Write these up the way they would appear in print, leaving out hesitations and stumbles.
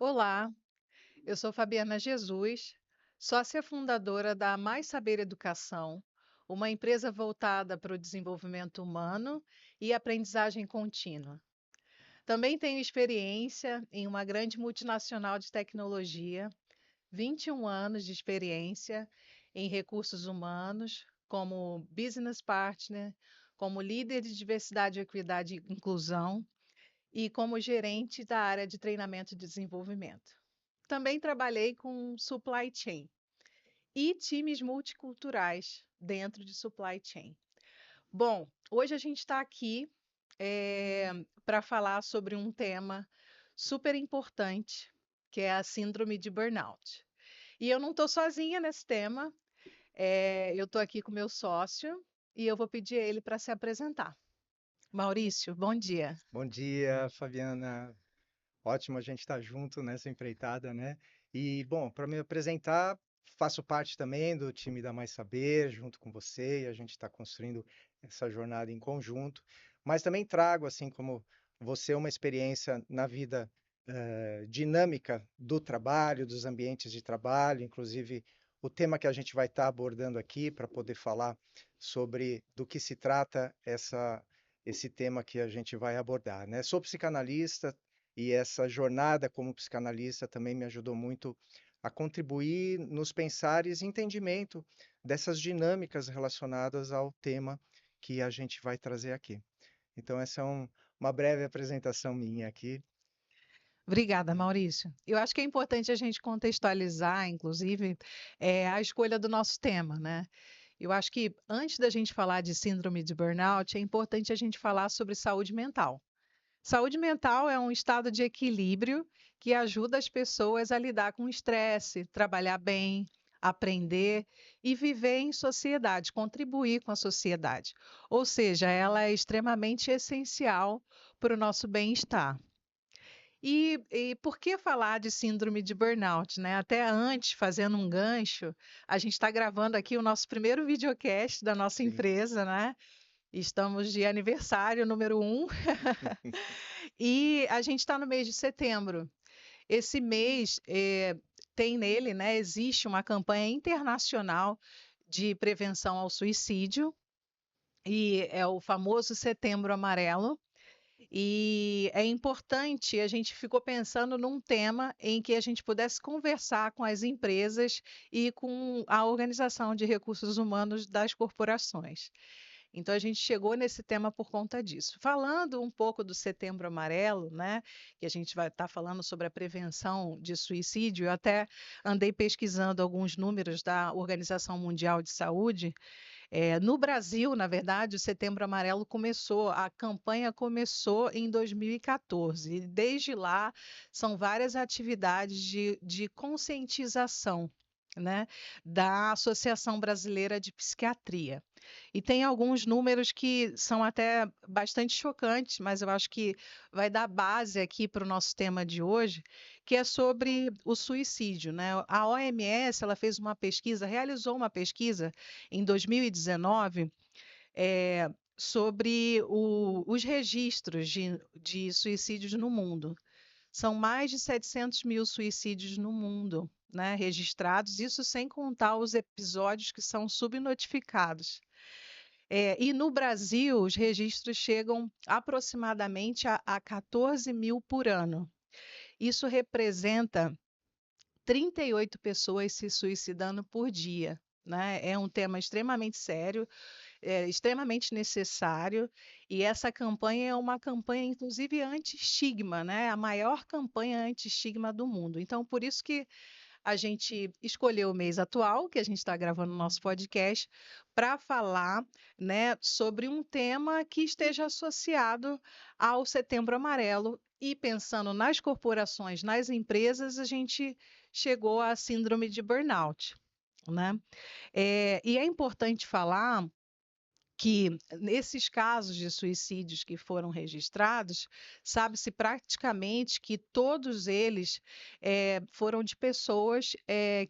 Olá, eu sou Fabiana Jesus, sócia fundadora da Mais Saber Educação, uma empresa voltada para o desenvolvimento humano e aprendizagem contínua. Também tenho experiência em uma grande multinacional de tecnologia, 21 anos de experiência em recursos humanos, como business partner, como líder de diversidade, equidade e inclusão e como gerente da área de treinamento e desenvolvimento. Também trabalhei com supply chain e times multiculturais dentro de supply chain. Bom, hoje a gente está aqui para falar sobre um tema super importante, que é a síndrome de burnout. E eu não estou sozinha nesse tema, eu estou aqui com meu sócio e eu vou pedir a ele para se apresentar. Maurício, bom dia. Bom dia, Fabiana. Ótimo a gente estar junto nessa empreitada, né? E, bom, para me apresentar, faço parte também do time da Mais Saber, junto com você, e a gente está construindo essa jornada em conjunto. Mas também trago, assim como você, uma experiência na vida dinâmica do trabalho, dos ambientes de trabalho, inclusive o tema que a gente vai estar abordando aqui para poder falar sobre do que se trata esse tema que a gente vai abordar, né? Sou psicanalista e essa jornada como psicanalista também me ajudou muito a contribuir nos pensares e entendimento dessas dinâmicas relacionadas ao tema que a gente vai trazer aqui. Então, essa é uma breve apresentação minha aqui. Obrigada, Maurício. Eu acho que é importante a gente contextualizar, inclusive, a escolha do nosso tema, né? Eu acho que antes da gente falar de síndrome de burnout, é importante a gente falar sobre saúde mental. Saúde mental é um estado de equilíbrio que ajuda as pessoas a lidar com o estresse, trabalhar bem, aprender e viver em sociedade, contribuir com a sociedade. Ou seja, ela é extremamente essencial para o nosso bem-estar. E por que falar de síndrome de burnout, né? Até antes, fazendo um gancho, a gente está gravando aqui o nosso primeiro videocast da nossa Sim. empresa, né? Estamos de aniversário número 1 e a gente está no mês de setembro. Esse mês tem nele, né? Existe uma campanha internacional de prevenção ao suicídio e é o famoso Setembro Amarelo. E é importante, a gente ficou pensando num tema em que a gente pudesse conversar com as empresas e com a organização de recursos humanos das corporações. Então a gente chegou nesse tema por conta disso. Falando um pouco do Setembro Amarelo, né, que a gente vai estar falando sobre a prevenção de suicídio, eu até andei pesquisando alguns números da Organização Mundial de Saúde. No Brasil, na verdade, o Setembro Amarelo começou, a campanha começou em 2014. E desde lá, são várias atividades de conscientização, né, da Associação Brasileira de Psiquiatria. E tem alguns números que são até bastante chocantes, mas eu acho que vai dar base aqui para o nosso tema de hoje, que é sobre o suicídio, né? A OMS, ela fez uma pesquisa, realizou uma pesquisa em 2019, sobre os registros de suicídios no mundo. São mais de 700 mil suicídios no mundo, né, registrados, isso sem contar os episódios que são subnotificados. E no Brasil, os registros chegam aproximadamente a 14 mil por ano. Isso representa 38 pessoas se suicidando por dia. Né? É um tema extremamente sério, extremamente necessário, e essa campanha é uma campanha, inclusive, anti-estigma, né? A maior campanha anti-estigma do mundo. Então, por isso que a gente escolheu o mês atual, que a gente está gravando o nosso podcast, para falar, né, sobre um tema que esteja associado ao Setembro Amarelo. E pensando nas corporações, nas empresas, a gente chegou à síndrome de burnout, né? E é importante falar que nesses casos de suicídios que foram registrados, sabe-se praticamente que todos eles foram de pessoas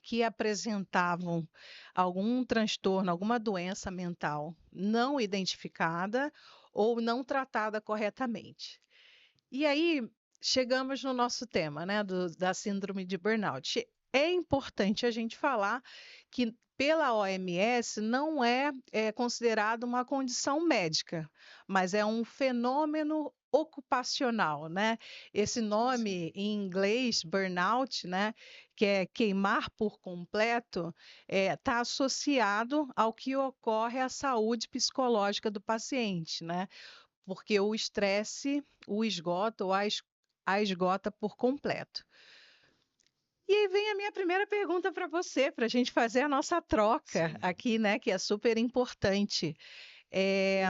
que apresentavam algum transtorno, alguma doença mental não identificada ou não tratada corretamente. E aí, chegamos no nosso tema, né, da síndrome de burnout. É importante a gente falar que, pela OMS, não é considerado uma condição médica, mas é um fenômeno ocupacional, né? Esse Sim. nome em inglês, burnout, né, que é queimar por completo, está associado ao que ocorre à saúde psicológica do paciente, né? Porque o estresse o esgota ou a esgota por completo. E aí vem a minha primeira pergunta para você, para a gente fazer a nossa troca Sim, aqui, né, que é super importante. É,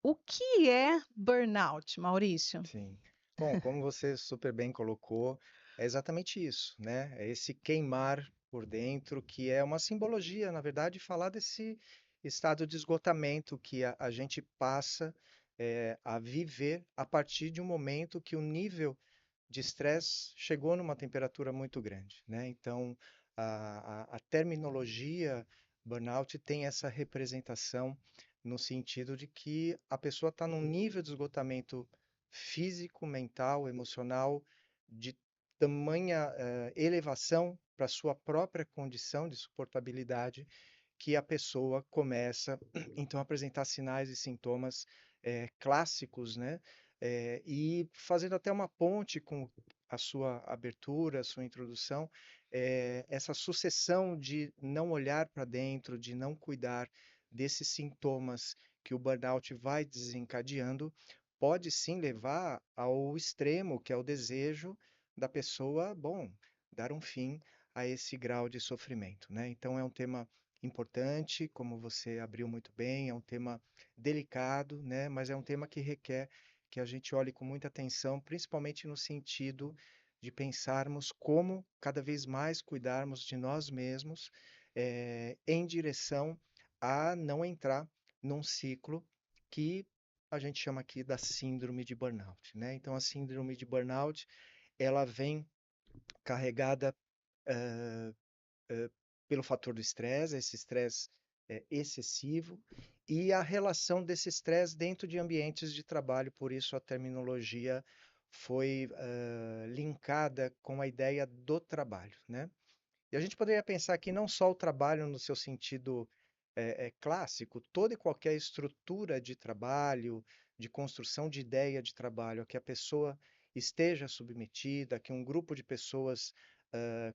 o que é burnout, Maurício? sim. Bom, como você super bem colocou, é exatamente isso, né? É esse queimar por dentro, que é uma simbologia, na verdade, falar desse estado de esgotamento que a gente passa a viver a partir de um momento que o nível de estresse chegou numa temperatura muito grande, né? Então, a terminologia burnout tem essa representação no sentido de que a pessoa está num nível de esgotamento físico, mental, emocional, de tamanha elevação para sua própria condição de suportabilidade, que a pessoa começa então a apresentar sinais e sintomas clássicos, né? E fazendo até uma ponte com a sua abertura, a sua introdução, essa sucessão de não olhar para dentro, de não cuidar desses sintomas que o burnout vai desencadeando, pode sim levar ao extremo, que é o desejo da pessoa, bom, dar um fim a esse grau de sofrimento, né? Então é um tema importante, como você abriu muito bem, é um tema delicado, né? Mas é um tema que requer que a gente olhe com muita atenção, principalmente no sentido de pensarmos como cada vez mais cuidarmos de nós mesmos, em direção a não entrar num ciclo que a gente chama aqui da síndrome de burnout, né? Então, a síndrome de burnout, ela vem carregada eh, pelo fator do estresse, esse estresse excessivo, e a relação desse estresse dentro de ambientes de trabalho, por isso a terminologia foi linkada com a ideia do trabalho, né? E a gente poderia pensar que não só o trabalho no seu sentido clássico, toda e qualquer estrutura de trabalho, de construção de ideia de trabalho, a que a pessoa esteja submetida, que um grupo de pessoas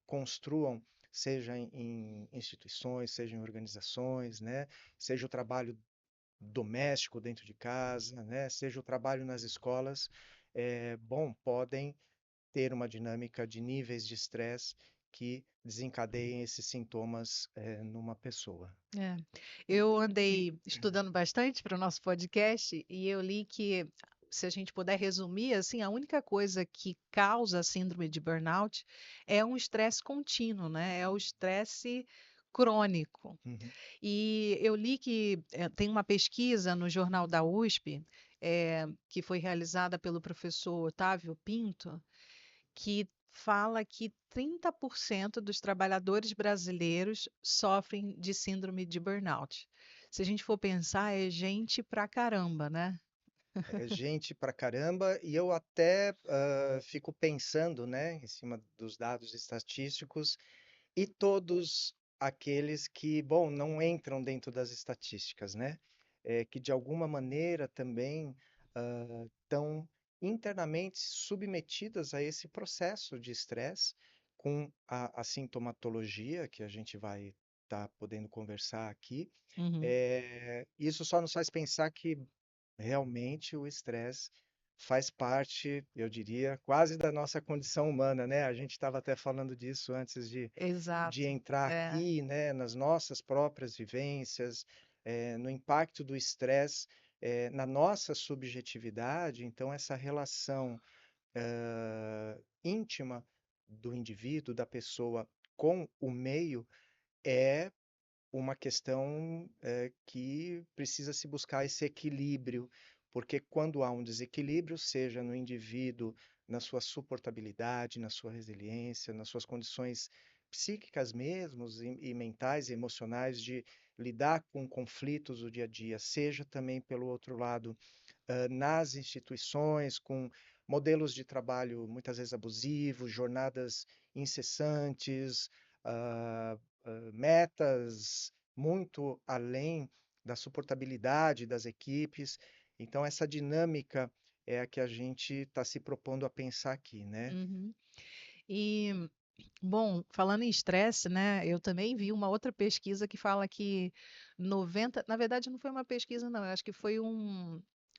construam, seja em instituições, seja em organizações, né? Seja o trabalho doméstico dentro de casa, né? Seja o trabalho nas escolas, bom, podem ter uma dinâmica de níveis de estresse que desencadeiem esses sintomas numa pessoa. É. Eu andei estudando bastante para o nosso podcast e eu li que, se a gente puder resumir, assim, a única coisa que causa a síndrome de burnout é um estresse contínuo, né? É o estresse crônico. Uhum. E eu li que tem uma pesquisa no jornal da USP, que foi realizada pelo professor Otávio Pinto, que fala que 30% dos trabalhadores brasileiros sofrem de síndrome de burnout. Se a gente for pensar, é gente pra caramba, né? É gente pra caramba, e eu até fico pensando, né, em cima dos dados estatísticos, e todos aqueles que, bom, não entram dentro das estatísticas, né, que de alguma maneira também estão internamente submetidas a esse processo de estresse, com a sintomatologia que a gente vai estar podendo conversar aqui. Uhum. Isso só nos faz pensar que realmente o estresse faz parte, eu diria, quase da nossa condição humana, né? A gente estava até falando disso antes de Exato. entrar É. aqui, né? Nas nossas próprias vivências, no impacto do estresse, na nossa subjetividade. Então, essa relação íntima do indivíduo, da pessoa com o meio, é uma questão que precisa se buscar esse equilíbrio, porque quando há um desequilíbrio, seja no indivíduo, na sua suportabilidade, na sua resiliência, nas suas condições psíquicas mesmos e mentais e emocionais de lidar com conflitos do dia a dia, seja também pelo outro lado nas instituições, com modelos de trabalho muitas vezes abusivos, jornadas incessantes, metas muito além da suportabilidade das equipes. Então, essa dinâmica é a que a gente está se propondo a pensar aqui, né? Uhum. E, bom, falando em estresse, né, eu também vi uma outra pesquisa que fala que 90, na verdade não foi uma pesquisa não, eu acho que foi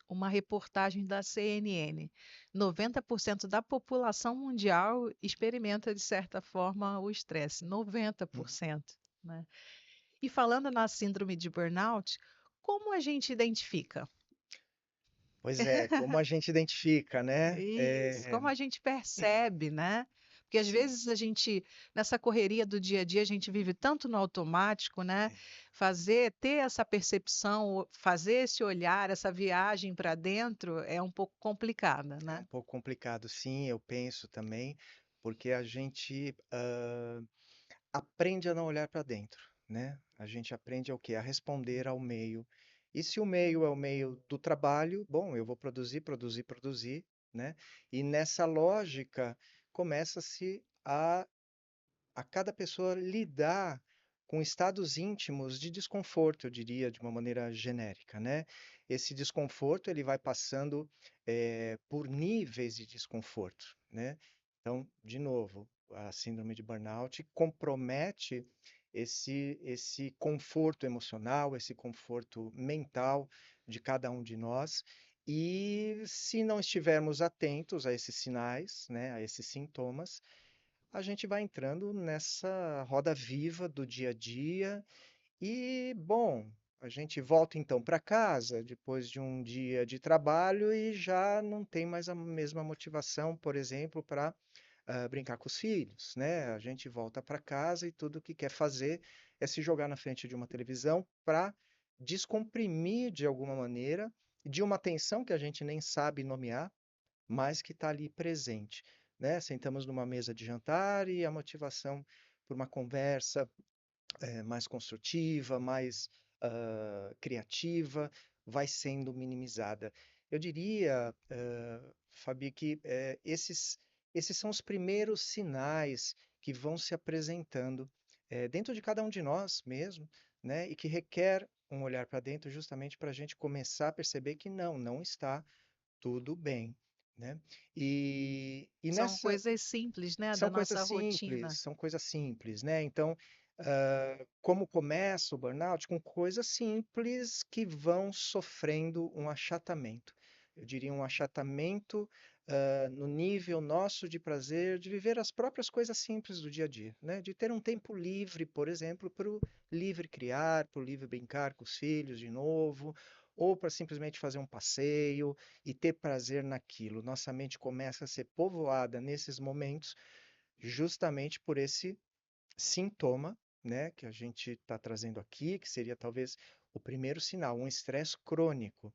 uma reportagem da CNN. 90% da população mundial experimenta, de certa forma, o estresse. Hum. 90%, né? E falando na síndrome de burnout, como a gente identifica? Pois é, como a gente identifica, né? Isso, como a gente percebe, né? Porque às Sim. vezes a gente, nessa correria do dia a dia, a gente vive tanto no automático, né? É. Ter essa percepção, fazer esse olhar, essa viagem para dentro é um pouco complicada, É um né? pouco complicado, sim, eu penso também, porque a gente aprende a não olhar para dentro, né? A gente aprende ao quê? A responder ao meio. E se o meio é o meio do trabalho, bom, eu vou produzir, produzir, produzir, né? E nessa lógica começa-se a cada pessoa lidar com estados íntimos de desconforto, eu diria, de uma maneira genérica, né? Esse desconforto ele vai passando por níveis de desconforto, né? Então, de novo, a síndrome de burnout compromete esse conforto emocional, esse conforto mental de cada um de nós. E se não estivermos atentos a esses sinais, né, a esses sintomas, a gente vai entrando nessa roda viva do dia a dia e, bom, a gente volta então para casa depois de um dia de trabalho e já não tem mais a mesma motivação, por exemplo, para brincar com os filhos, né? A gente volta para casa e tudo o que quer fazer é se jogar na frente de uma televisão para descomprimir de alguma maneira de uma tensão que a gente nem sabe nomear, mas que está ali presente, né? Sentamos numa mesa de jantar e a motivação por uma conversa mais construtiva, mais criativa, vai sendo minimizada. Eu diria, Fabi, que esses são os primeiros sinais que vão se apresentando dentro de cada um de nós mesmo, né? E que requer um olhar para dentro justamente para a gente começar a perceber que não está tudo bem, né? E São nessa coisas simples, né, da nossa rotina. são coisas simples, né? Então, como começa o burnout? Com coisas simples que vão sofrendo um achatamento. Eu diria um achatamento, no nível nosso de prazer de viver as próprias coisas simples do dia a dia, né? De ter um tempo livre, por exemplo, para o livre criar, para o livre brincar com os filhos de novo, ou para simplesmente fazer um passeio e ter prazer naquilo. Nossa mente começa a ser povoada nesses momentos justamente por esse sintoma, né, que a gente está trazendo aqui, que seria talvez o primeiro sinal, um estresse crônico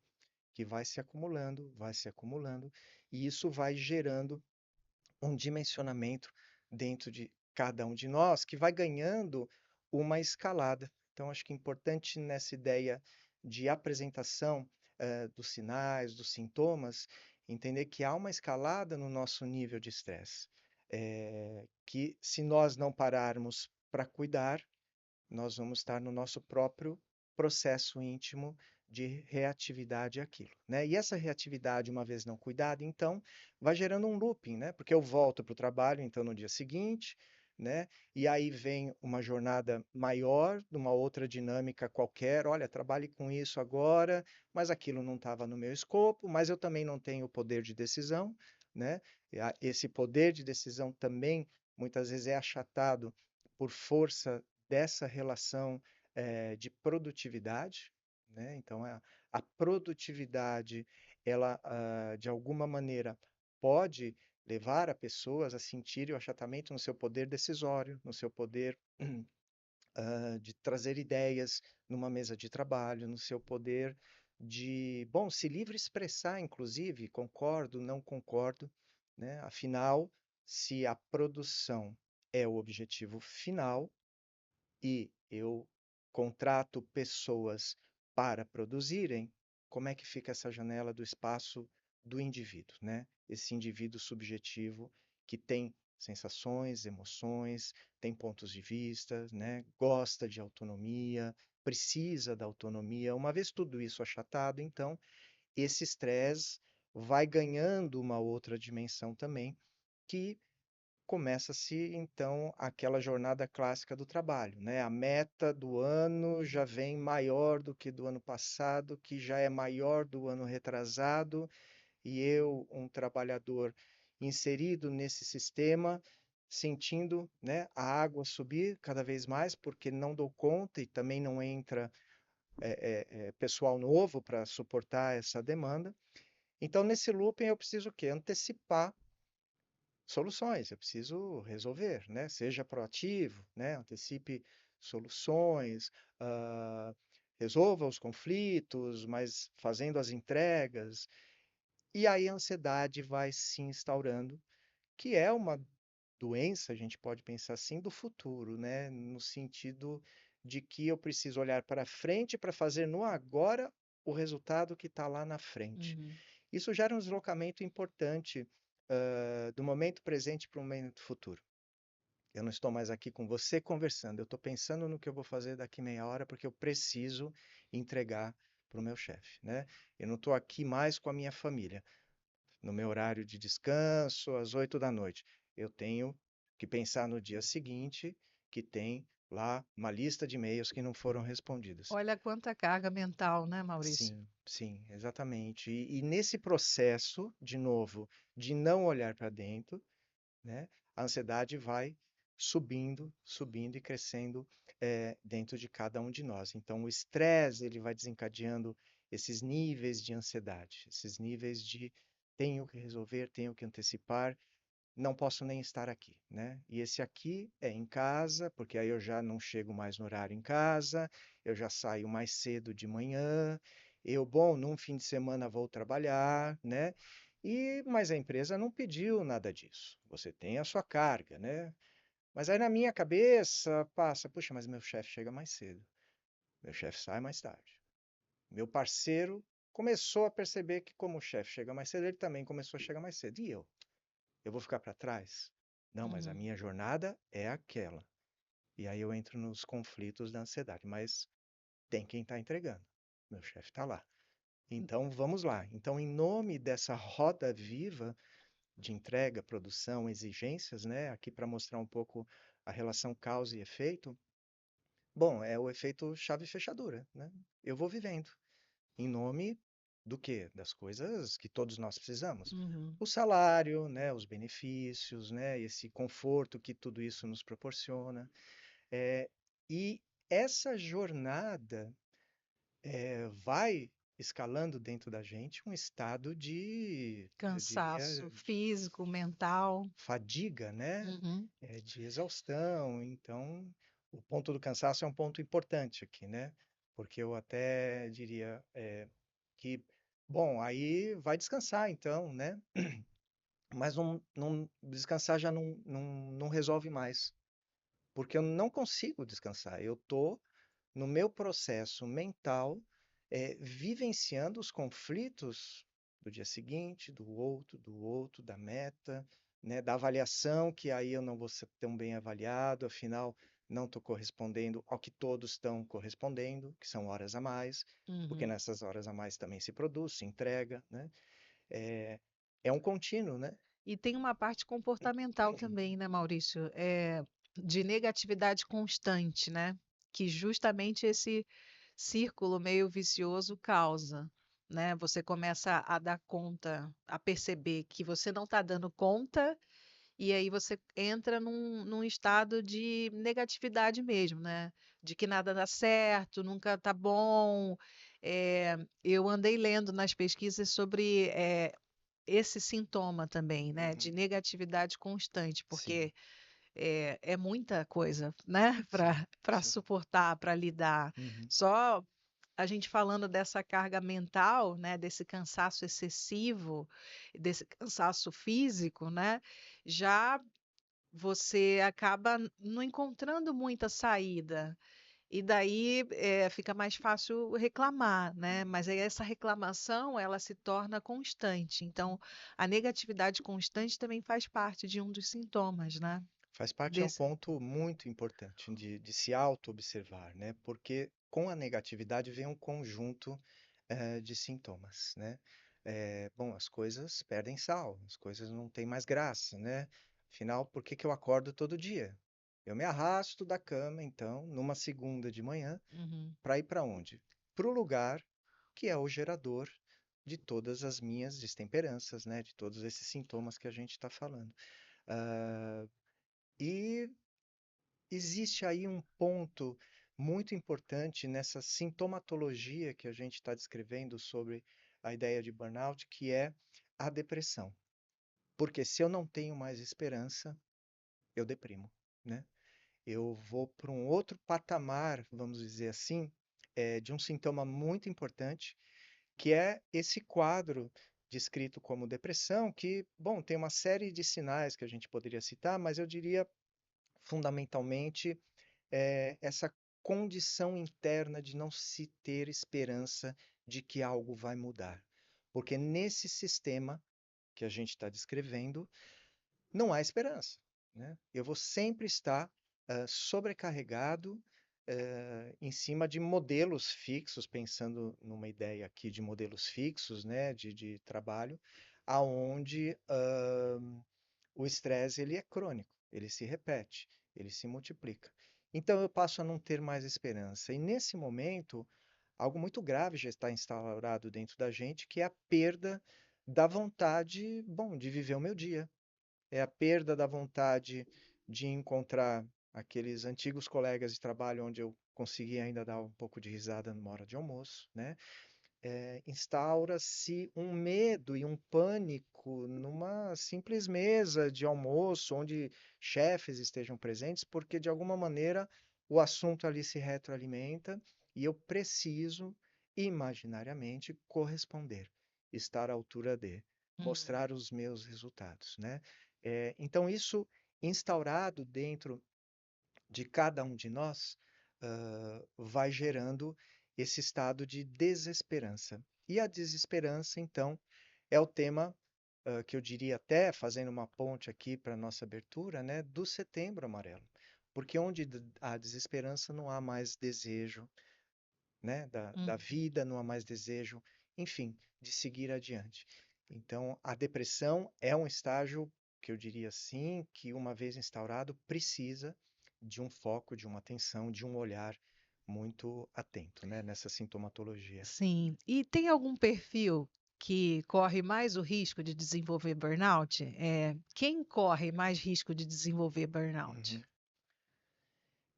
que vai se acumulando, e isso vai gerando um dimensionamento dentro de cada um de nós, que vai ganhando uma escalada. Então, acho que é importante nessa ideia de apresentação dos sinais, dos sintomas, entender que há uma escalada no nosso nível de estresse. Que se nós não pararmos para cuidar, nós vamos estar no nosso próprio processo íntimo de reatividade àquilo, né? E essa reatividade, uma vez não cuidada, então, vai gerando um looping, né? Porque eu volto para o trabalho, então, no dia seguinte, né? E aí vem uma jornada maior, numa outra dinâmica qualquer. Olha, trabalhe com isso agora, mas aquilo não estava no meu escopo, mas eu também não tenho o poder de decisão, né? Esse poder de decisão também, muitas vezes, é achatado por força dessa relação de produtividade, né? Então, a produtividade, ela, de alguma maneira, pode levar a pessoas a sentirem o achatamento no seu poder decisório, no seu poder de trazer ideias numa mesa de trabalho, no seu poder de, bom, se livre expressar, inclusive, concordo, não concordo, né? Afinal, se a produção é o objetivo final, e eu contrato pessoas para produzirem, como é que fica essa janela do espaço do indivíduo, né? Esse indivíduo subjetivo que tem sensações, emoções, tem pontos de vista, né? Gosta de autonomia, precisa da autonomia. Uma vez tudo isso achatado, então, esse estresse vai ganhando uma outra dimensão também, que começa-se então aquela jornada clássica do trabalho, né? A meta do ano já vem maior do que do ano passado, que já é maior do ano retrasado, e eu, um trabalhador inserido nesse sistema, sentindo, né, a água subir cada vez mais, porque não dou conta e também não entra pessoal novo para suportar essa demanda. Então, nesse looping, eu preciso o quê? Antecipar soluções, eu preciso resolver, né? Seja proativo, né? Antecipe soluções, ah, resolva os conflitos, mas fazendo as entregas. E aí a ansiedade vai se instaurando, que é uma doença, a gente pode pensar assim, do futuro, né? No sentido de que eu preciso olhar para frente para fazer no agora o resultado que está lá na frente. Uhum. Isso gera um deslocamento importante, do momento presente para o momento futuro. Eu não estou mais aqui com você conversando, eu estou pensando no que eu vou fazer daqui meia hora porque eu preciso entregar para o meu chefe, né? Eu não estou aqui mais com a minha família, no meu horário de descanso, às 8 da noite. Eu tenho que pensar no dia seguinte, que tem lá uma lista de e-mails que não foram respondidas. Olha quanta carga mental, né, Maurício? Sim, sim, exatamente. E nesse processo, de novo, de não olhar para dentro, né, a ansiedade vai subindo, subindo e crescendo dentro de cada um de nós. Então, o estresse ele vai desencadeando esses níveis de ansiedade, esses níveis de tenho que resolver, tenho que antecipar, não posso nem estar aqui, né? E esse aqui é em casa, porque aí eu já não chego mais no horário em casa, eu já saio mais cedo de manhã, bom, num fim de semana vou trabalhar, né? Mas a empresa não pediu nada disso. Você tem a sua carga, né? Mas aí na minha cabeça passa, puxa, mas meu chefe chega mais cedo, meu chefe sai mais tarde. Meu parceiro começou a perceber que como o chefe chega mais cedo, ele também começou a chegar mais cedo. E eu? Eu vou ficar para trás? Não, mas a Uhum. minha jornada é aquela. E aí eu entro nos conflitos da ansiedade, mas tem quem está entregando. Meu chefe está lá. Então vamos lá. Então, em nome dessa roda viva de entrega, produção, exigências, né? Aqui para mostrar um pouco a relação causa e efeito. Bom, é o efeito chave e fechadura, né? Eu vou vivendo em nome do quê? Das coisas que todos nós precisamos. Uhum. O salário, né, os benefícios, né, esse conforto que tudo isso nos proporciona. É, e essa jornada vai escalando dentro da gente um estado de, eu Cansaço diria, físico, mental. fadiga, né? Uhum. De exaustão. Então, o ponto do cansaço é um ponto importante aqui, né? Porque eu até diria que, bom, aí vai descansar então, né? Mas descansar já não resolve mais, porque eu não consigo descansar. Eu estou no meu processo mental, vivenciando os conflitos do dia seguinte, do outro, da meta, né, da avaliação, que aí eu não vou ser tão bem avaliado, afinal, não estou correspondendo ao que todos estão correspondendo, que são horas a mais, porque Uhum. nessas horas a mais também se produz, se entrega, né? É, é um contínuo, né? E tem uma parte comportamental também, né, Maurício? De negatividade constante, né? Que justamente esse círculo meio vicioso causa, né? Você começa a dar conta, a perceber que você não está dando conta, e aí você entra num estado de negatividade mesmo, né? De que nada dá certo, nunca tá bom. Eu andei lendo nas pesquisas sobre esse sintoma também, né, de Uhum. negatividade constante, Sim, porque é muita coisa, né, sim, para sim. suportar, para lidar. Uhum. Só a gente falando dessa carga mental, né, desse cansaço excessivo, desse cansaço físico, né, já você acaba não encontrando muita saída. E daí fica mais fácil reclamar, né? Mas aí essa reclamação ela se torna constante. Então, a negatividade constante também faz parte de um dos sintomas, né? Faz parte, é um Desse. ponto muito importante de se auto-observar, né? Porque com a negatividade vem um conjunto de sintomas, né? Bom, as coisas perdem sal, as coisas não têm mais graça, né? Afinal, por que que eu acordo todo dia? Eu me arrasto da cama, então, numa segunda de manhã, Uhum. para ir para onde? Para o lugar que é o gerador de todas as minhas destemperanças, né? De todos esses sintomas que a gente está falando. Ah, e existe aí um ponto muito importante nessa sintomatologia que a gente está descrevendo sobre a ideia de burnout, que é a depressão. Porque se eu não tenho mais esperança, eu deprimo, né? Eu vou para um outro patamar, vamos dizer assim, de um sintoma muito importante, que é esse quadro descrito como depressão, que, bom, tem uma série de sinais que a gente poderia citar, mas eu diria fundamentalmente essa condição interna de não se ter esperança de que algo vai mudar. Porque nesse sistema que a gente está descrevendo, não há esperança, né? Eu vou sempre estar sobrecarregado em cima de modelos fixos, pensando numa ideia aqui de modelos fixos, né, de trabalho, aonde o estresse ele é crônico, ele se repete, ele se multiplica. Então eu passo a não ter mais esperança. E nesse momento, algo muito grave já está instaurado dentro da gente, que é a perda da vontade, bom, de viver o meu dia. É a perda da vontade de encontrar aqueles antigos colegas de trabalho onde eu conseguia ainda dar um pouco de risada numa hora de almoço, né? Instaura-se um medo e um pânico numa simples mesa de almoço, onde chefes estejam presentes, porque de alguma maneira o assunto ali se retroalimenta e eu preciso, imaginariamente, corresponder, estar à altura de, Uhum. mostrar os meus resultados, né? Então, isso instaurado dentro de cada um de nós, vai gerando esse estado de desesperança. E a desesperança, então, é o tema que eu diria até, fazendo uma ponte aqui para a nossa abertura, né, do Setembro Amarelo. Porque onde há desesperança não há mais desejo, né, da Uhum. vida, não há mais desejo, enfim, de seguir adiante. Então, a depressão é um estágio que eu diria assim, que uma vez instaurado, precisa de um foco, de uma atenção, de um olhar muito atento, né, nessa sintomatologia. Sim. E tem algum perfil que corre mais o risco de desenvolver burnout? Quem corre mais risco de desenvolver burnout? Uhum.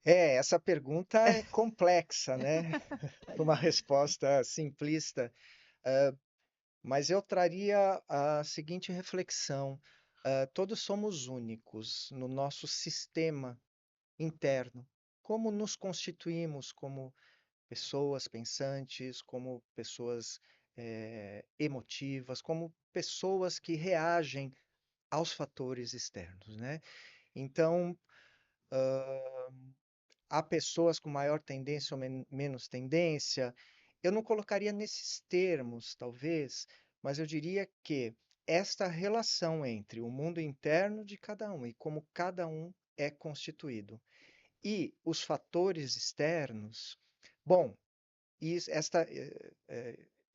Essa pergunta é complexa, né? Uma resposta simplista, mas eu traria a seguinte reflexão: todos somos únicos no nosso sistema interno. Como nos constituímos como pessoas pensantes, como pessoas emotivas, como pessoas que reagem aos fatores externos, né? Então, há pessoas com maior tendência ou menos tendência. Eu não colocaria nesses termos, talvez, mas eu diria que esta relação entre o mundo interno de cada um e como cada um é constituído e os fatores externos, bom, e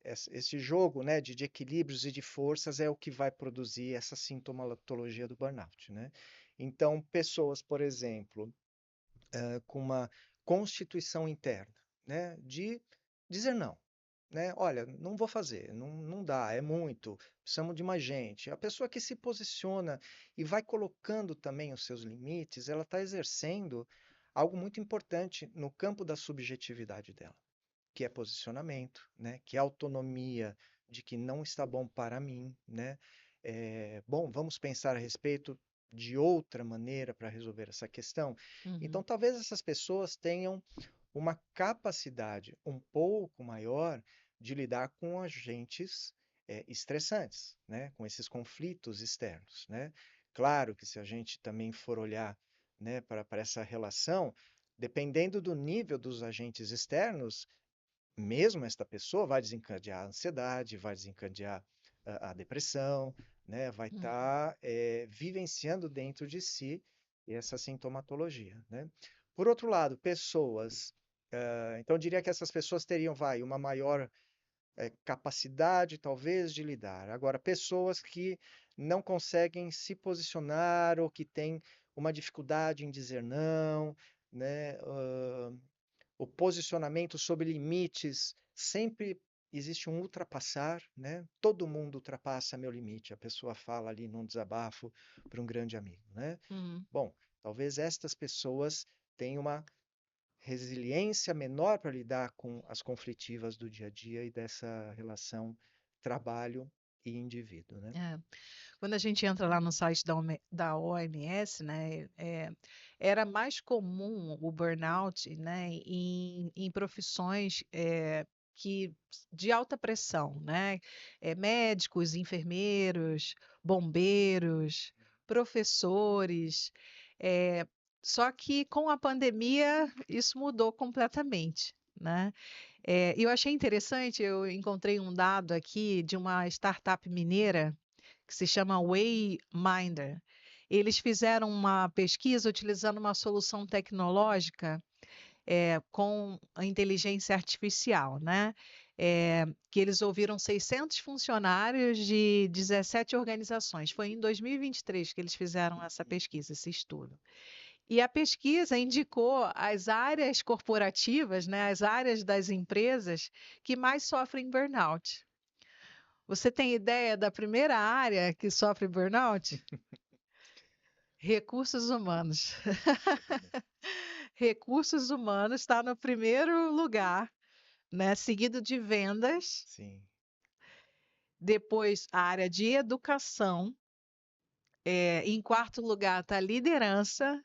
esse jogo, né, de equilíbrios e de forças é o que vai produzir essa sintomatologia do burnout, né? Então, pessoas, por exemplo, com uma constituição interna, né, de dizer não, né? Olha, não vou fazer, não dá, é muito, precisamos de mais gente. A pessoa que se posiciona e vai colocando também os seus limites, ela está exercendo algo muito importante no campo da subjetividade dela, que é posicionamento, né? Que é autonomia de que não está bom para mim, né? Bom, vamos pensar a respeito de outra maneira para resolver essa questão. Então, Uhum. talvez essas pessoas tenham uma capacidade um pouco maior de lidar com agentes estressantes, né? Com esses conflitos externos, né? Claro que se a gente também for olhar, né, para essa relação, dependendo do nível dos agentes externos, mesmo esta pessoa vai desencadear a ansiedade, vai desencadear a depressão, né? Vai Hum. estar vivenciando dentro de si essa sintomatologia, né? Por outro lado, pessoas, então eu diria que essas pessoas teriam, uma maior capacidade, talvez, de lidar. Agora, pessoas que não conseguem se posicionar ou que têm uma dificuldade em dizer não, né? O posicionamento sobre limites, sempre existe um ultrapassar, né? Todo mundo ultrapassa meu limite. A pessoa fala ali num desabafo para um grande amigo, né? Uhum. Bom, talvez estas pessoas tenham uma resiliência menor para lidar com as conflitivas do dia a dia e dessa relação trabalho e indivíduo, né? É. Quando a gente entra lá no site da OMS, né, era mais comum o burnout, né, em profissões de alta pressão, né, médicos, enfermeiros, bombeiros, professores. eh, Só que com a pandemia isso mudou completamente, né? Eu achei interessante, eu encontrei um dado aqui de uma startup mineira que se chama Wayminder. Eles fizeram uma pesquisa utilizando uma solução tecnológica com a inteligência artificial, né? Que eles ouviram 600 funcionários de 17 organizações. Foi em 2023 que eles fizeram essa pesquisa, esse estudo. E a pesquisa indicou as áreas corporativas, né, as áreas das empresas que mais sofrem burnout. Você tem ideia da primeira área que sofre burnout? Recursos humanos. Recursos humanos está no primeiro lugar, né? Seguido de vendas, Sim. depois a área de educação, em quarto lugar está a liderança,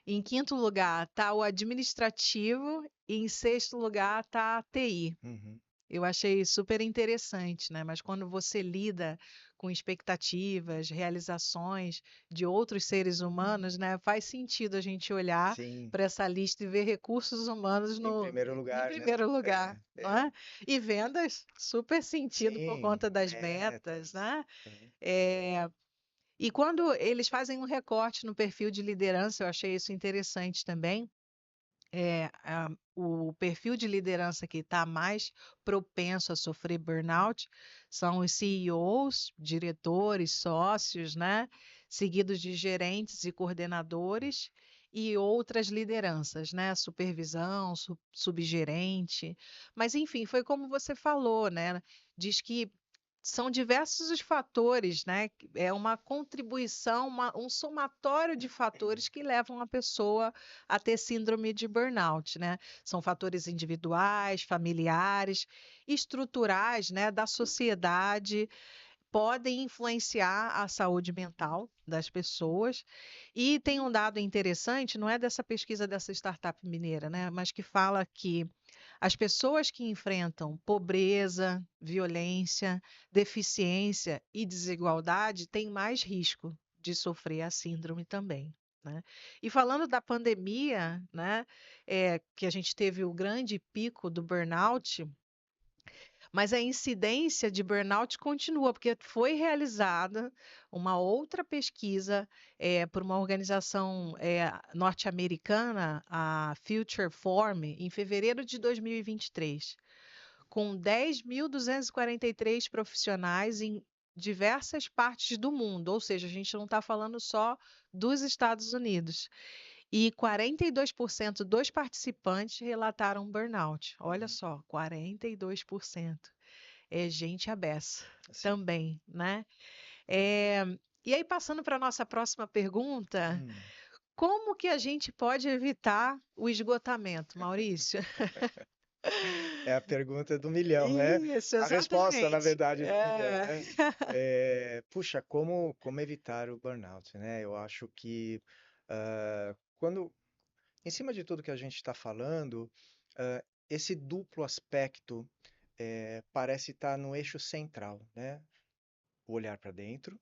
em quinto lugar está o administrativo e em sexto lugar está a TI. Uhum. Eu achei super interessante, né? Mas quando você lida com expectativas, realizações de outros seres humanos, né? Faz sentido a gente olhar Sim, para essa lista e ver recursos humanos em primeiro em lugar, né? primeiro lugar, não é? E vendas, super sentido por Sim, conta das metas, metas. né? Uhum. E quando eles fazem um recorte no perfil de liderança, eu achei isso interessante também. O perfil de liderança que está mais propenso a sofrer burnout são os CEOs, diretores, sócios, né? Seguidos de gerentes e coordenadores e outras lideranças, né? Supervisão, subgerente. Mas, enfim, foi como você falou, né? Diz que são diversos os fatores, né? É uma contribuição, um somatório de fatores que levam a pessoa a ter síndrome de burnout, né? São fatores individuais, familiares, estruturais, né, da sociedade, podem influenciar a saúde mental das pessoas. E tem um dado interessante, não é dessa pesquisa dessa startup mineira, né, mas que fala que as pessoas que enfrentam pobreza, violência, deficiência e desigualdade têm mais risco de sofrer a síndrome também, né? E falando da pandemia, né, que a gente teve o grande pico do burnout, mas a incidência de burnout continua, porque foi realizada uma outra pesquisa por uma organização norte-americana, a Future Form, em fevereiro de 2023, com 10.243 profissionais em diversas partes do mundo, ou seja, a gente não está falando só dos Estados Unidos. E 42% dos participantes relataram burnout. Olha Uhum. só, 42%. É gente à beça Sim. também, né? Eh, e aí, passando para a nossa próxima pergunta, Hum. como que a gente pode evitar o esgotamento, Maurício? É a pergunta do milhão, né? Isso, A resposta, na exatamente. verdade, do milhão, né? Puxa, como evitar o burnout, né? Eu acho que quando, em cima de tudo que a gente está falando, esse duplo aspecto parece estar no eixo central, né? O olhar para dentro,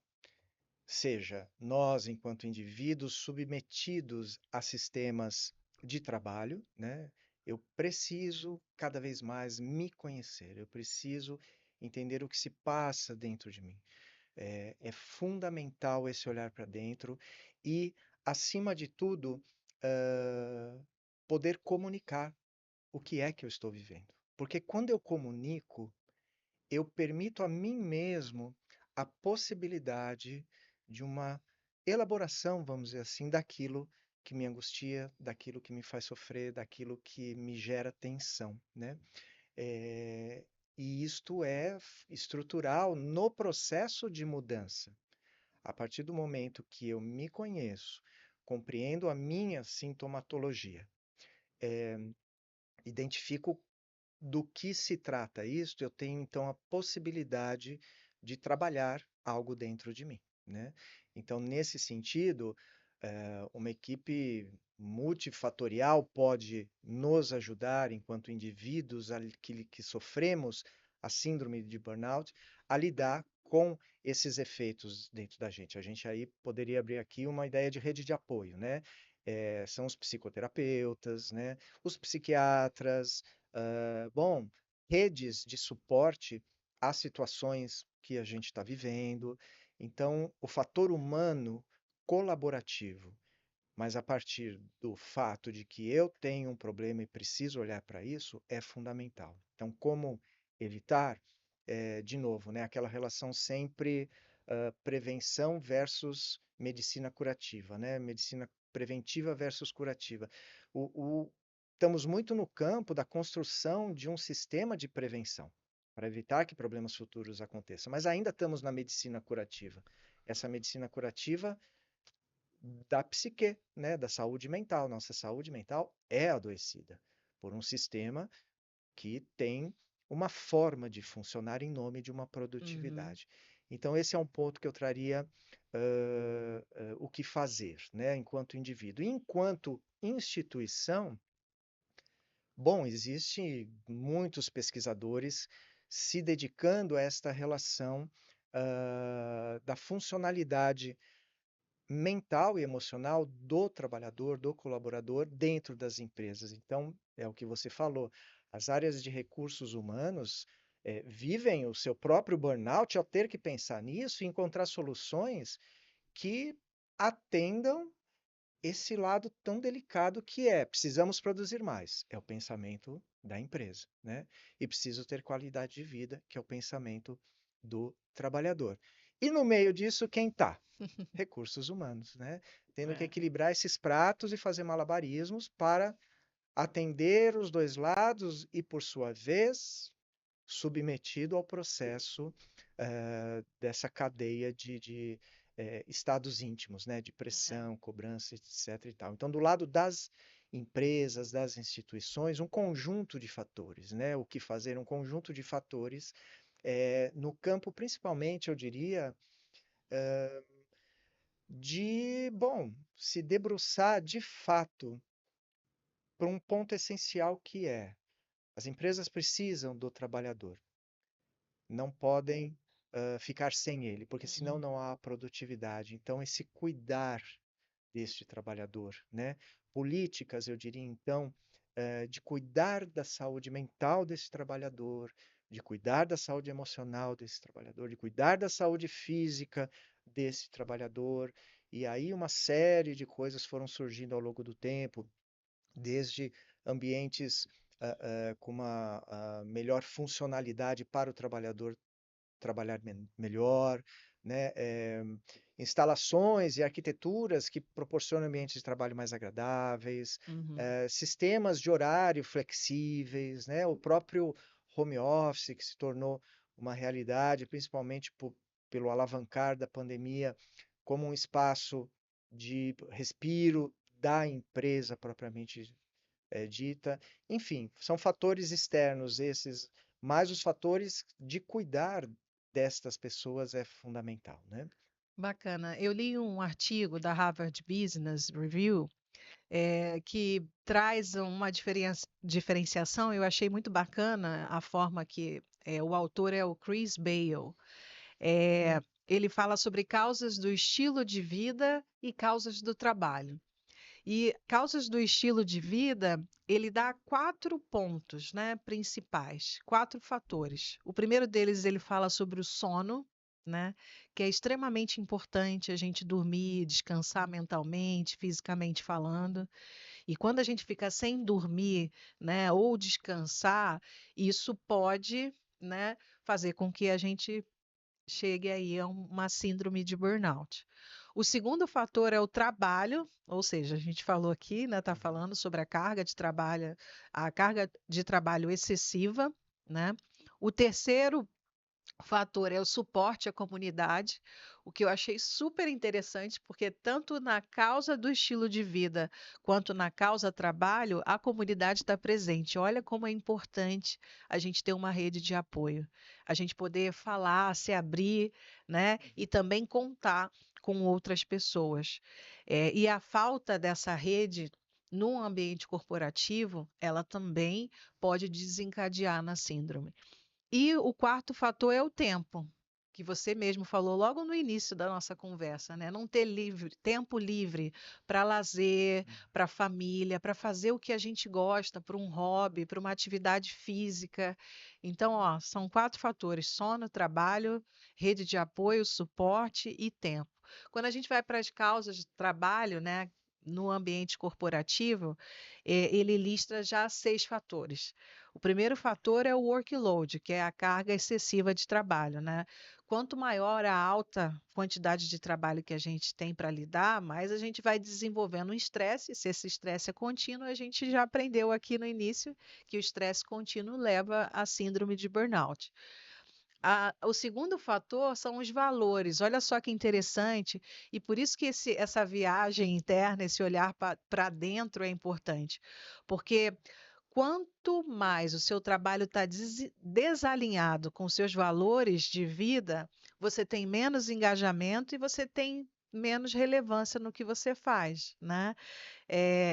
seja nós, enquanto indivíduos submetidos a sistemas de trabalho, né? Eu preciso cada vez mais me conhecer, eu preciso entender o que se passa dentro de mim. É fundamental esse olhar para dentro e, acima de tudo, ah, poder comunicar o que é que eu estou vivendo. Porque quando eu comunico, eu permito a mim mesmo a possibilidade de uma elaboração, vamos dizer assim, daquilo que me angustia, daquilo que me faz sofrer, daquilo que me gera tensão, né? Eh, e isto é estrutural no processo de mudança. A partir do momento que eu me conheço, compreendo a minha sintomatologia, identifico do que se trata isto, eu tenho então a possibilidade de trabalhar algo dentro de mim, né? Então, nesse sentido, uma equipe multifatorial pode nos ajudar, enquanto indivíduos que sofremos a síndrome de burnout, a lidar com esses efeitos dentro da gente. A gente aí poderia abrir aqui uma ideia de rede de apoio, né? São os psicoterapeutas, né? Os psiquiatras, bom, redes de suporte às situações que a gente está vivendo. Então, o fator humano colaborativo, mas a partir do fato de que eu tenho um problema e preciso olhar para isso, é fundamental. Então, como evitar? De novo, né, aquela relação sempre prevenção versus medicina curativa, né? Medicina preventiva versus curativa. O, Estamos muito no campo da construção de um sistema de prevenção para evitar que problemas futuros aconteçam, mas ainda estamos na medicina curativa. Essa medicina curativa da psique, né, da saúde mental. Nossa saúde mental é adoecida por um sistema que tem uma forma de funcionar em nome de uma Uhum. produtividade. Então, esse é um ponto que eu traria o que fazer, né, enquanto indivíduo. E enquanto instituição, bom, existem muitos pesquisadores se dedicando a esta relação da funcionalidade mental e emocional do trabalhador, do colaborador dentro das empresas. Então, é o que você falou, as áreas de recursos humanos vivem o seu próprio burnout ao ter que pensar nisso e encontrar soluções que atendam esse lado tão delicado que é precisamos produzir mais, é o pensamento da empresa, né? E preciso ter qualidade de vida, que é o pensamento do trabalhador. E no meio disso, quem está? Recursos humanos, né? Tendo que É. equilibrar esses pratos e fazer malabarismos para atender os dois lados e, por sua vez, submetido ao processo dessa cadeia de estados íntimos, né? De É. pressão, cobrança, etc. E tal. Então, do lado das empresas, das instituições, um conjunto de fatores, né? O que fazer? Um conjunto de fatores no campo, principalmente, eu diria, bom, se debruçar de fato para um ponto essencial que é as empresas precisam do trabalhador, não podem ficar sem ele, porque senão Uhum. não há produtividade. Então, esse cuidar deste trabalhador, né? Políticas, eu diria então, de cuidar da saúde mental desse trabalhador, de cuidar da saúde emocional desse trabalhador, de cuidar da saúde física desse trabalhador. E aí uma série de coisas foram surgindo ao longo do tempo, desde ambientes com uma melhor funcionalidade para o trabalhador trabalhar melhor, né? Instalações e arquiteturas que proporcionam ambientes de trabalho mais agradáveis, Uhum. sistemas de horário flexíveis, né? O próprio home office que se tornou uma realidade, principalmente pelo alavancar da pandemia, como um espaço de respiro da empresa propriamente dita. Enfim, são fatores externos esses, mas os fatores de cuidar destas pessoas é fundamental, né? Bacana. Eu li um artigo da Harvard Business Review, que traz uma diferenciação. Eu achei muito bacana a forma que o autor é o Chris Bale. Hum, Ele fala sobre causas do estilo de vida e causas do trabalho. E causas do estilo de vida, ele dá 4 pontos, né, principais, 4 fatores. O primeiro deles, ele fala sobre o sono, né, que é extremamente importante a gente dormir, descansar mentalmente, fisicamente falando. E quando a gente fica sem dormir, né, ou descansar, isso pode, né, fazer com que a gente chegue aí a uma síndrome de burnout. O segundo fator é o trabalho, ou seja, a gente falou aqui, né, tá Uhum. falando sobre a carga de trabalho excessiva, né? O terceiro fator é o suporte à comunidade, o que eu achei super interessante, porque tanto na causa do estilo de vida quanto na causa trabalho, a comunidade está presente. Olha como é importante a gente ter uma rede de apoio, a gente poder falar, se abrir, né? E também contar com outras pessoas. E a falta dessa rede no ambiente corporativo, ela também pode desencadear na síndrome. E o quarto fator é o tempo, que você mesmo falou logo no início da nossa conversa, né? Não ter tempo livre para lazer, para família, para fazer o que a gente gosta, para um hobby, para uma atividade física. Então, ó, são 4 fatores: sono, trabalho, rede de apoio, suporte e tempo. Quando a gente vai para as causas de trabalho, né? No ambiente corporativo, ele lista já 6 fatores. O primeiro fator é o workload, que é a carga excessiva de trabalho, né? Quanto maior a alta quantidade de trabalho que a gente tem para lidar, mais a gente vai desenvolvendo um estresse. Se esse estresse é contínuo, a gente já aprendeu aqui no início que o estresse contínuo leva à síndrome de burnout. O segundo fator são os valores. Olha só que interessante, e por isso que essa viagem interna, esse olhar para dentro é importante, porque quanto mais o seu trabalho está desalinhado com seus valores de vida, você tem menos engajamento e você tem menos relevância no que você faz, né?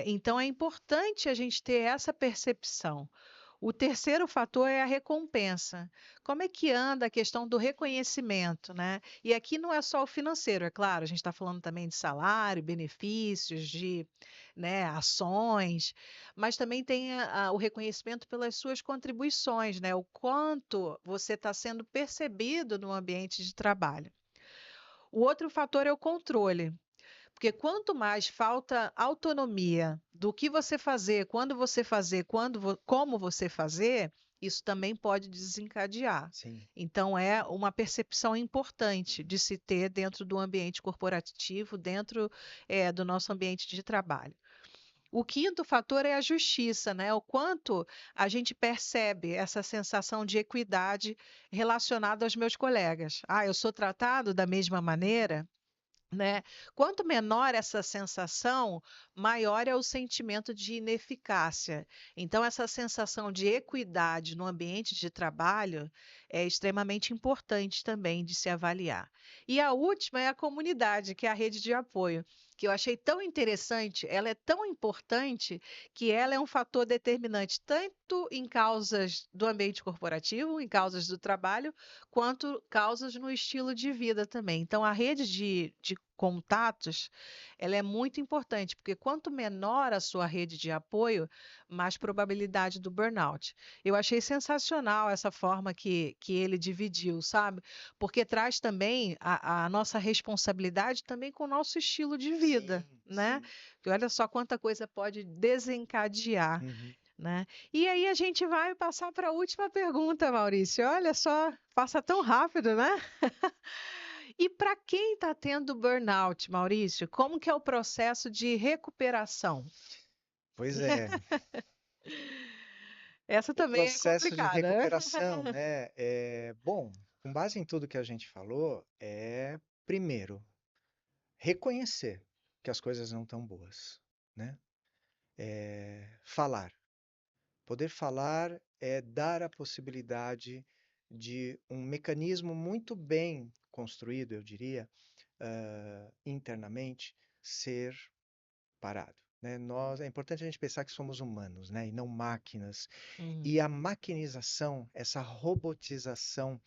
Então é importante a gente ter essa percepção. O terceiro fator é a recompensa. Como é que anda a questão do reconhecimento, né? E aqui não é só o financeiro, é claro, a gente está falando também de salário, benefícios, de, né, ações, mas também tem o reconhecimento pelas suas contribuições, né? O quanto você está sendo percebido no ambiente de trabalho. O outro fator é o controle. Porque quanto mais falta autonomia do que você fazer, quando você fazer, como você fazer, isso também pode desencadear. Sim. Então, é uma percepção importante de se ter dentro do ambiente corporativo, dentro, do nosso ambiente de trabalho. O quinto fator é a justiça, né? O quanto a gente percebe essa sensação de equidade relacionada aos meus colegas. Ah, eu sou tratado da mesma maneira? Né? Quanto menor essa sensação, maior é o sentimento de ineficácia. Então, essa sensação de equidade no ambiente de trabalho é extremamente importante também de se avaliar. E a última é a comunidade, que é a rede de apoio, que eu achei tão interessante, ela é tão importante que ela é um fator determinante tanto em causas do ambiente corporativo, em causas do trabalho, quanto causas no estilo de vida também. Então, a rede de contatos, ela é muito importante, porque quanto menor a sua rede de apoio, mais probabilidade do burnout. Eu achei sensacional essa forma que ele dividiu, sabe? Porque traz também a nossa responsabilidade também com o nosso estilo de vida, Sim, né? sim. Que olha só quanta coisa pode desencadear, Uhum. né? E aí a gente vai passar para a última pergunta, Maurício. Olha só, passa tão rápido, né? E para quem está tendo burnout, Maurício, como que é o processo de recuperação? Pois é, Essa o também é processo de complicada, né? recuperação, né? Bom, com base em tudo que a gente falou, primeiro, reconhecer que as coisas não estão boas, né? Falar. Poder falar é dar a possibilidade de um mecanismo muito bem construído, eu diria, internamente, ser parado. Né? É importante a gente pensar que somos humanos, né? E não máquinas. E Uhum. a maquinização, essa robotização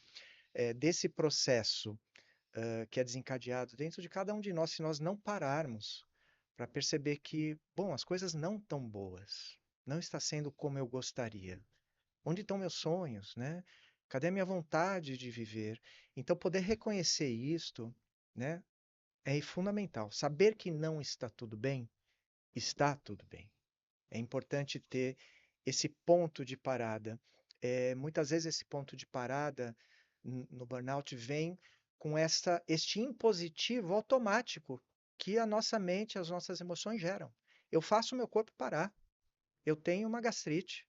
desse processo que é desencadeado dentro de cada um de nós, se nós não pararmos, para perceber que, bom, as coisas não estão boas, não está sendo como eu gostaria. Onde estão meus sonhos, né? Cadê a minha vontade de viver? Então, poder reconhecer isto, né, é fundamental. Saber que não está tudo bem, está tudo bem. É importante ter esse ponto de parada. Muitas vezes esse ponto de parada no burnout vem com este impositivo automático que a nossa mente, as nossas emoções geram. Eu faço o meu corpo parar. Eu tenho uma gastrite,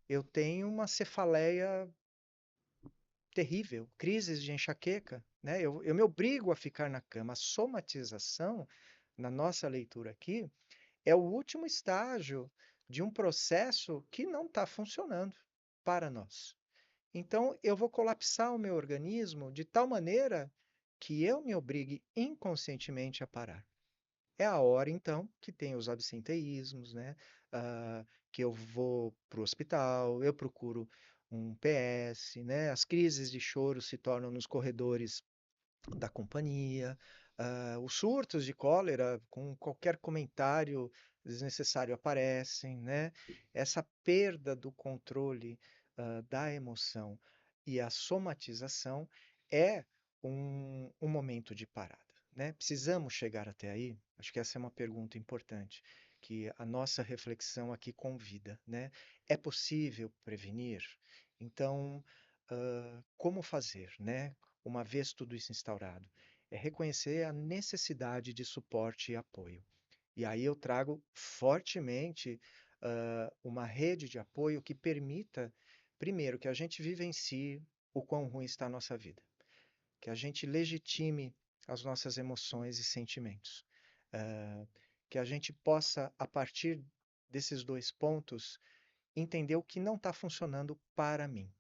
eu tenho uma cefaleia terrível, crises de enxaqueca, né? Eu me obrigo a ficar na cama. A somatização, na nossa leitura aqui, é o último estágio de um processo que não está funcionando para nós. Então, eu vou colapsar o meu organismo de tal maneira que eu me obrigue inconscientemente a parar. É a hora, então, que tem os absenteísmos, né? Que eu vou para o hospital, eu procuro um PS, né? As crises de choro se tornam nos corredores da companhia, os surtos de cólera, com qualquer comentário desnecessário aparecem, né? Essa perda do controle, da emoção e a somatização é um momento de parada, né? Precisamos chegar até aí? Acho que essa é uma pergunta importante, que a nossa reflexão aqui convida, né? É possível prevenir? Então, como fazer, né? Uma vez tudo isso instaurado, é reconhecer a necessidade de suporte e apoio. E aí eu trago fortemente uma rede de apoio que permita, primeiro, que a gente vivencie o quão ruim está a nossa vida, que a gente legitime as nossas emoções e sentimentos, uh, que a gente possa, a partir desses dois pontos, entender o que não está funcionando para mim.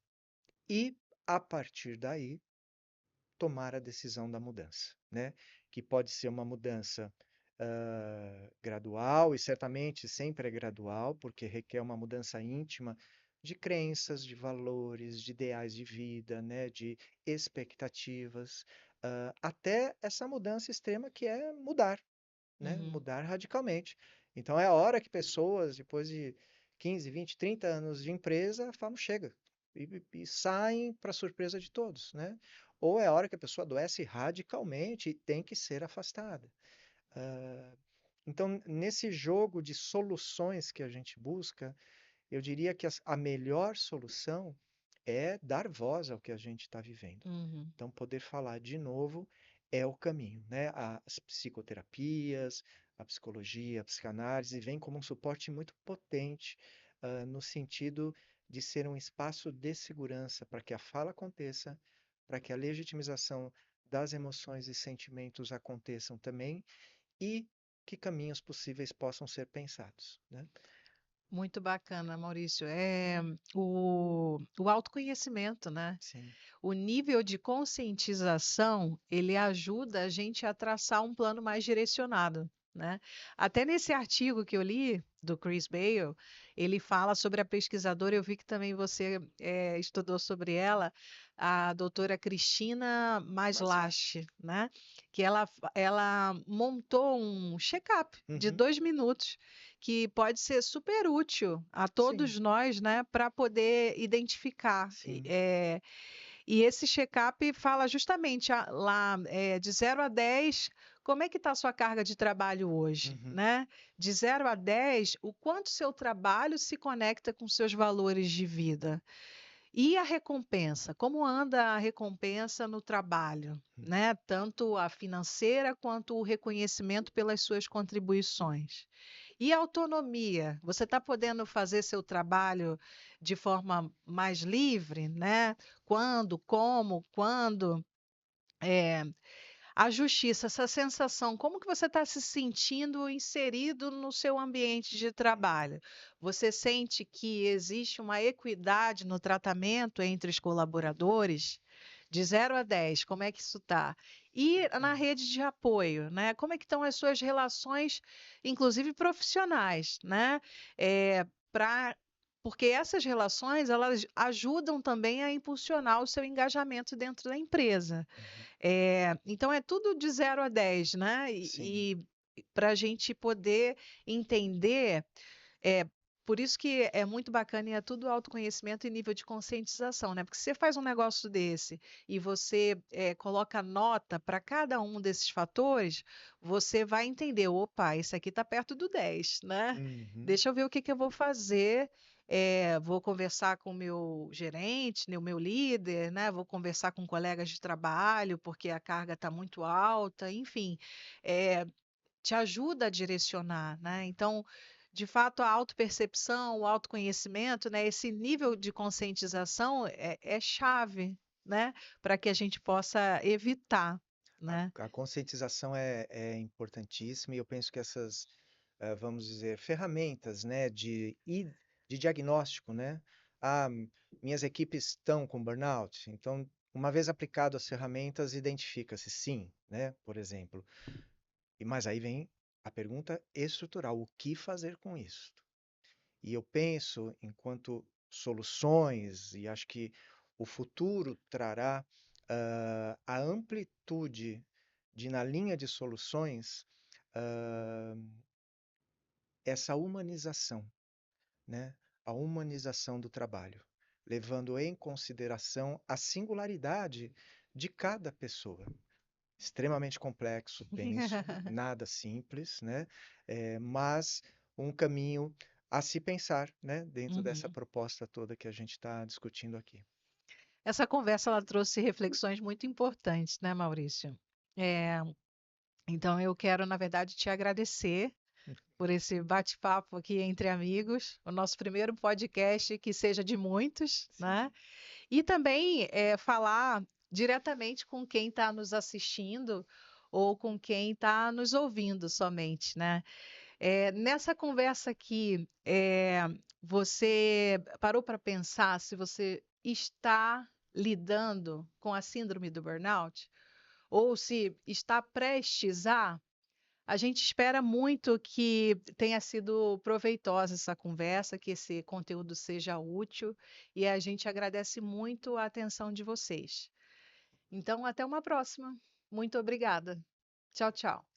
E, a partir daí, tomar a decisão da mudança, né? Que pode ser uma mudança gradual, e certamente sempre é gradual, porque requer uma mudança íntima de crenças, de valores, de ideais de vida, né? De expectativas, até essa mudança extrema que é mudar, né? Uhum. Mudar radicalmente. Então é a hora que pessoas, depois de 15, 20, 30 anos de empresa, falam, chega, e saem para surpresa de todos, né? Ou é a hora que a pessoa adoece radicalmente e tem que ser afastada. Então, nesse jogo de soluções que a gente busca, eu diria que a melhor solução é dar voz ao que a gente está vivendo. Uhum. Então, poder falar de novo é o caminho, né? As psicoterapias, a psicologia, a psicanálise vem como um suporte muito potente, no sentido de ser um espaço de segurança para que a fala aconteça, para que a legitimização das emoções e sentimentos aconteçam também e que caminhos possíveis possam ser pensados, né? Muito bacana, Maurício. O autoconhecimento, né? Sim. O nível de conscientização, ele ajuda a gente a traçar um plano mais direcionado, né? Até nesse artigo que eu li, do Chris Bale, ele fala sobre a pesquisadora, eu vi que também você estudou sobre ela, a doutora Cristina Mas lá. Maslach, né? Que ela montou um check-up de Uhum. 2 minutos, que pode ser super útil a Sim, todos nós, né? Para poder identificar. sim. E esse check-up fala justamente lá, de 0 a 10, como é que está a sua carga de trabalho hoje, Uhum. né? De 0 a 10, o quanto seu trabalho se conecta com seus valores de vida. E a recompensa, como anda a recompensa no trabalho, Uhum. né? Tanto a financeira quanto o reconhecimento pelas suas contribuições. E a autonomia, você está podendo fazer seu trabalho de forma mais livre, né? Quando, como, quando. É, a justiça, essa sensação, como que você está se sentindo inserido no seu ambiente de trabalho? Você sente que existe uma equidade no tratamento entre os colaboradores? De 0 a 10, como é que isso está? E na Bacana. rede de apoio, né? Como é que estão as suas relações, inclusive profissionais, né? Para Porque essas relações, elas ajudam também a impulsionar o seu engajamento dentro da empresa. Uhum. Então é tudo de 0 a 10, né? Sim. para a gente poder entender. É, por isso que é muito bacana e é tudo autoconhecimento e nível de conscientização, né? Porque se você faz um negócio desse e você coloca nota para cada um desses fatores, você vai entender, opa, esse aqui está perto do 10, né? Uhum. Deixa eu ver o que que eu vou fazer. Vou conversar com o meu gerente, né, o meu líder, né? Vou conversar com colegas de trabalho, porque a carga está muito alta, enfim. É, te ajuda a direcionar, né? Então, de fato, a autopercepção, o autoconhecimento, né, esse nível de conscientização é chave, né, para que a gente possa evitar, né? A conscientização é importantíssima e eu penso que essas, vamos dizer, ferramentas, né, de diagnóstico, né? Ah, minhas equipes estão com burnout, então, uma vez aplicado as ferramentas, identifica-se sim, né, por exemplo. Mas aí vem a pergunta estrutural, o que fazer com isso? E eu penso, enquanto soluções, e acho que o futuro trará a amplitude de, na linha de soluções, ah, essa humanização, né? A humanização do trabalho, levando em consideração a singularidade de cada pessoa. Extremamente complexo, penso, nada simples, né? Mas um caminho a se pensar, né? Dentro dessa Uhum. proposta toda que a gente está discutindo aqui. Essa conversa ela trouxe reflexões muito importantes, né, Maurício? É, então eu quero, na verdade, te agradecer por esse bate-papo aqui entre amigos, o nosso primeiro podcast que seja de muitos, né? Sim. E também falar diretamente com quem está nos assistindo ou com quem está nos ouvindo somente, né? Nessa conversa aqui, você parou para pensar se você está lidando com a síndrome do burnout? Ou se está prestes a gente espera muito que tenha sido proveitosa essa conversa, que esse conteúdo seja útil e a gente agradece muito a atenção de vocês. Então, até uma próxima. Muito obrigada. Tchau, tchau.